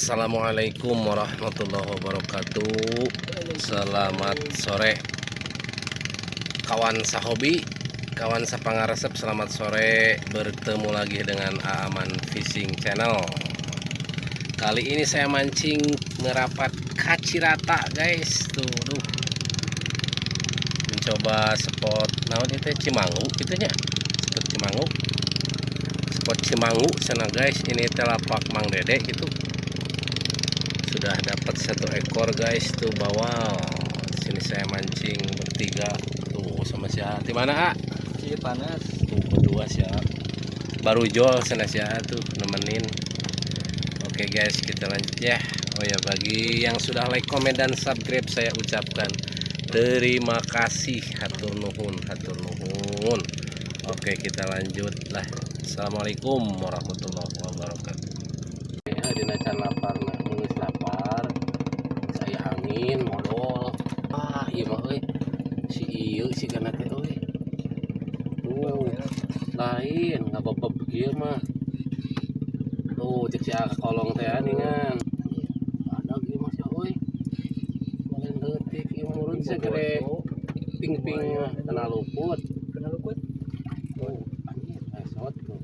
Assalamualaikum warahmatullahi wabarakatuh. Selamat sore kawan sahobi, kawan sapangaresep. Selamat sore, bertemu lagi dengan Aaman Fishing Channel. Kali ini saya mancing merapat Kacirata guys. Tuh, mencoba spot naon itu Cimangu gitunya. Spot Cimangu. Spot Cimangu sana guys. Ini telapak Mang Dede gitu. Sudah dapat satu ekor guys tuh bawal. Sini saya mancing bertiga tuh sama siapa? Di mana Iya panas. Tuh berdua siapa? Baru jual sana siapa tuh nemenin. Oke guys, kita lanjut ya. Oh ya, bagi yang sudah like, komen dan subscribe saya ucapkan terima kasih. Hatur nuhun, hatur nuhun. Oke, kita lanjut lah. Assalamualaikum warahmatullahi wabarakatuh. Ya, dina can lapar geus lapar. Saya angin modal. Ieu mah euy. Si ieu si kana teh euy. Tuh, lain ngabebeb kieu mah. Tuh, cek si kolong teh aningan. Ada ieu mah sia euy. Lain leutik ieu murun segede ping-ping mah kena luput. Kena luput. Tuh, anjir, esot tuh.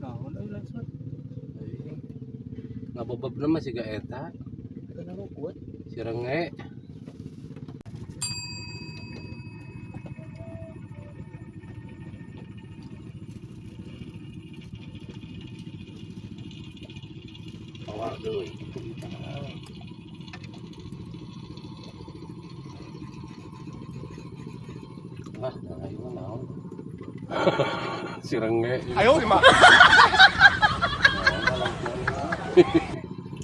Naon euy langsung. Ngabebeb mah siga eta. Kena luput. Si renge. Awal deui. Ayo naon. Si renge. Ayo lima.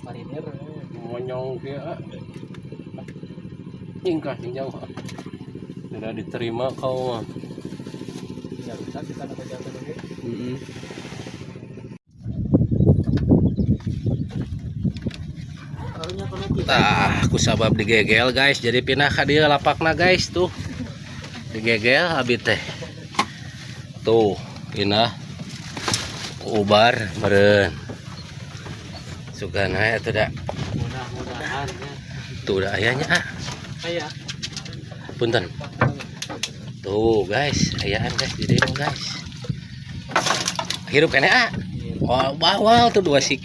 Marinir. Monyong dia. Ingkah jauh. Tidak diterima kau mah. Ya rusak kita nak jatuh dulu. Aku sabab digegel guys, jadi pindah ke dia lapakna guys tuh. Digegel abi teh. Tuh, pindah. Ubar meureun. Sugana eta da. Mudah-mudahan ya. Tuh da ayahnya Aya. Punten. Tuh guys, ayaan guys di dieu guys. Hirup kene Wow, tuh dua sik.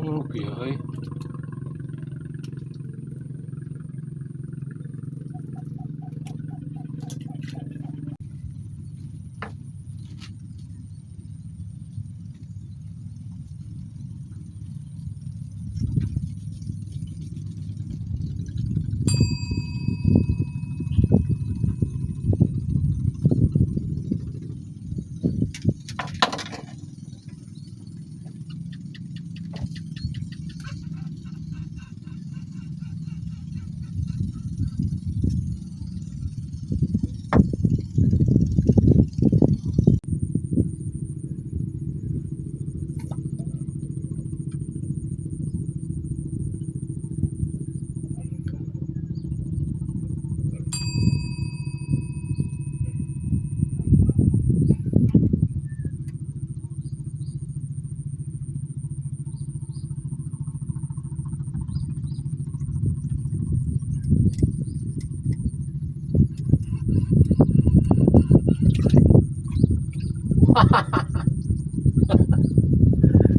Oke.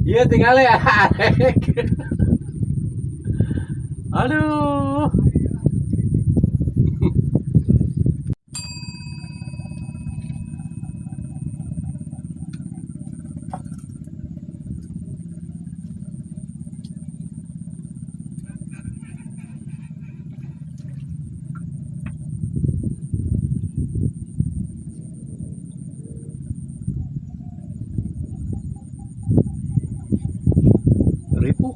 Iya tinggal ya. Aduh. Ripuh.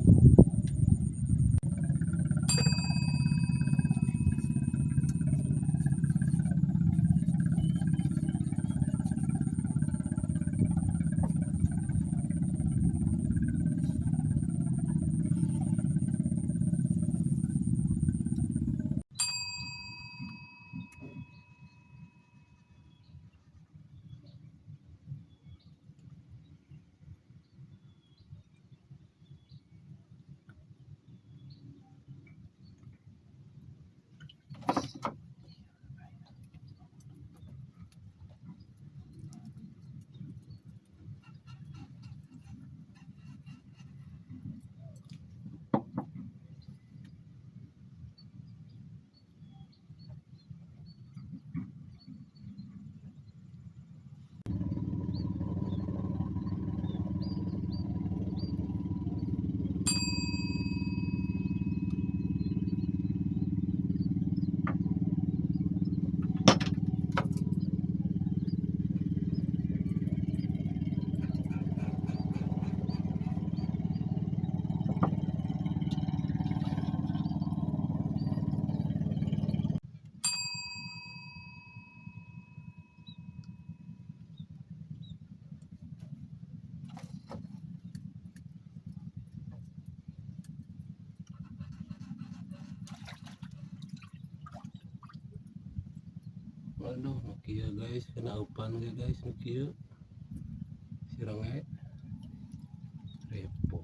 Aduh, Nokia guys, kena upan guys, Nokia sirangnya repo.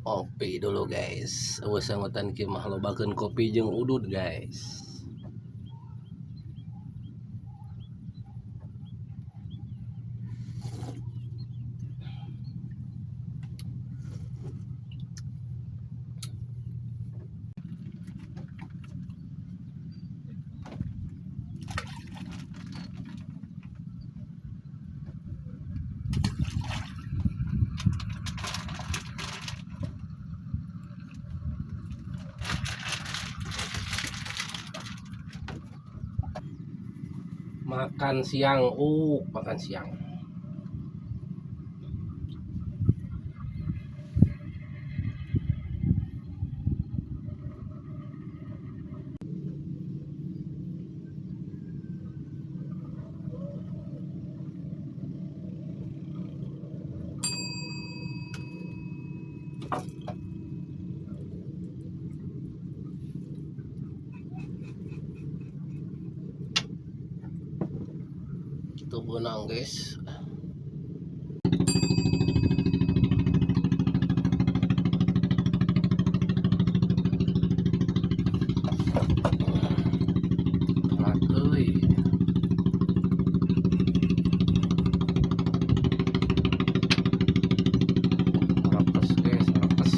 Kopi dulu guys, awas samatan ki mah lobakeun kopi jeung udud guys. Makan siang, makan siang. Itu benang guys. Rapes guys, rapes.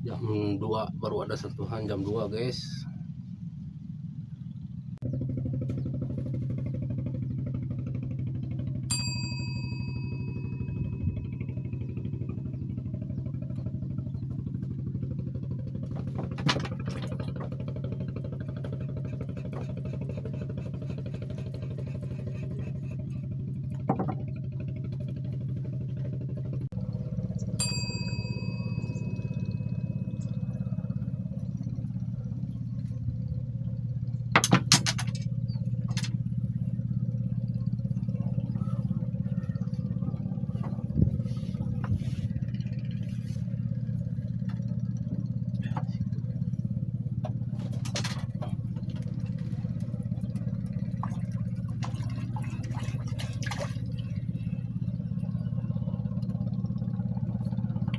Jam 2 baru ada sentuhan, jam 2 guys.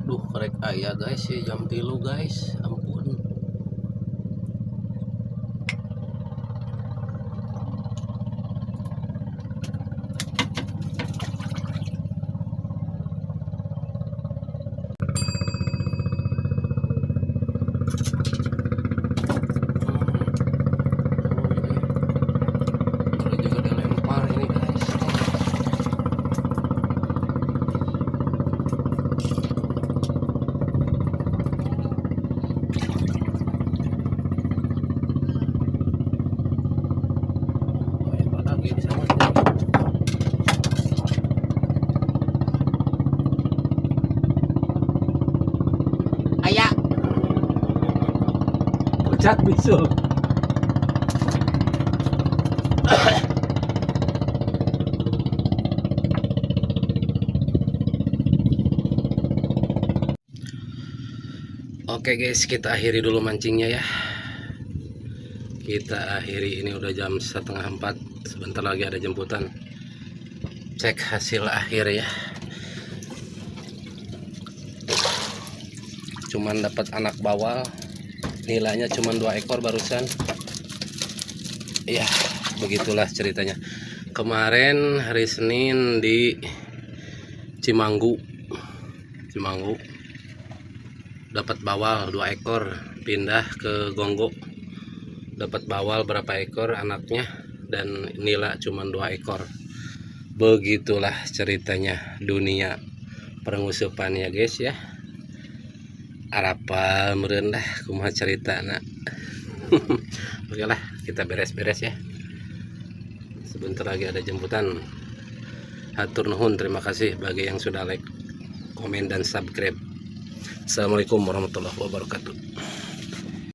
Duh, korek ayah guys ya, jam 3 guys, ampun. Baru juga dilempar ini guys. Ayah pucat bisul. Oke guys, kita akhiri dulu mancingnya ya. Kita akhiri, ini udah jam 3:30. Sebentar lagi ada jemputan. Cek hasil akhir ya. cuman dapat anak bawal, nilainya cuman 2 ekor barusan. Ya begitulah ceritanya. Kemarin hari Senin di Cimanggu dapat bawal 2 ekor, pindah ke Gonggo dapat bawal berapa ekor anaknya dan nila cuma 2 ekor. Begitulah ceritanya dunia pengusupan ya guys ya. Arapa merendah kumaha cerita nak. Oke lah, kita beres-beres ya. Sebentar lagi ada jemputan. Hatur nuhun, terima kasih bagi yang sudah like, komen dan subscribe. Assalamualaikum warahmatullahi wabarakatuh.